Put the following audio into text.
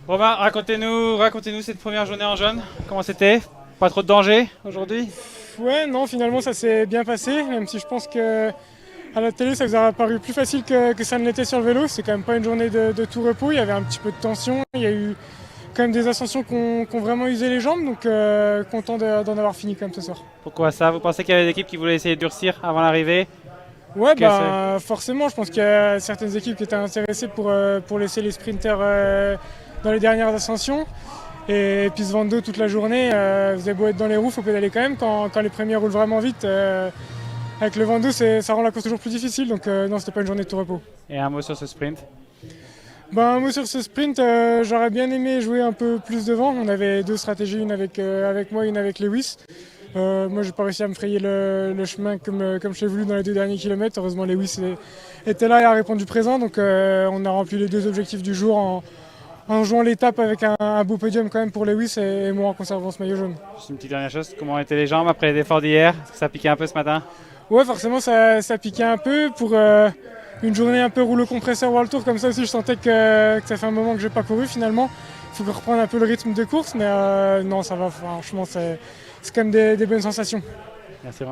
Romain, racontez-nous cette première journée en jaune. Comment c'était? Pas trop de danger aujourd'hui? Ouais, non, finalement ça s'est bien passé, même si je pense que à la télé ça vous a paru plus facile que ça ne l'était sur le vélo. C'est quand même pas une journée de tout repos, il y avait un petit peu de tension, il y a eu quand même des ascensions qui ont vraiment usé les jambes, donc content d'en avoir fini quand même ce soir. Pourquoi ça? Vous pensez qu'il y avait des équipes qui voulaient essayer de durcir avant l'arrivée? Ouais, Quelles c'est- bah forcément, je pense qu'il y a certaines équipes qui étaient intéressées pour laisser les sprinters dans les dernières ascensions. Et puis ce Vando toute la journée, vous avez beau être dans les roues, faut pédaler quand même. Quand les premiers roulent vraiment vite, avec le Vando, ça rend la course toujours plus difficile. Donc non, c'était pas une journée de tout repos. Et un mot sur ce sprint? Ben, un mot sur ce sprint, j'aurais bien aimé jouer un peu plus devant. On avait deux stratégies, une avec moi, une avec Lewis. Moi, j'ai pas réussi à me frayer le chemin comme je l'ai voulu dans les deux derniers kilomètres. Heureusement, Lewis était là et a répondu présent. Donc, on a rempli les deux objectifs du jour en jouant l'étape avec un beau podium quand même pour Lewis et moi en conservant ce maillot jaune. Juste une petite dernière chose, comment étaient les jambes après l'effort d'hier? Est-ce que ça piquait un peu ce matin? Ouais, forcément, ça piquait un peu pour une journée un peu rouleau compresseur World Tour. Comme ça aussi, je sentais que ça fait un moment que j'ai pas couru finalement. Il faut que je reprenne un peu le rythme de course, mais non, ça va. Franchement, c'est quand même des bonnes sensations. Merci.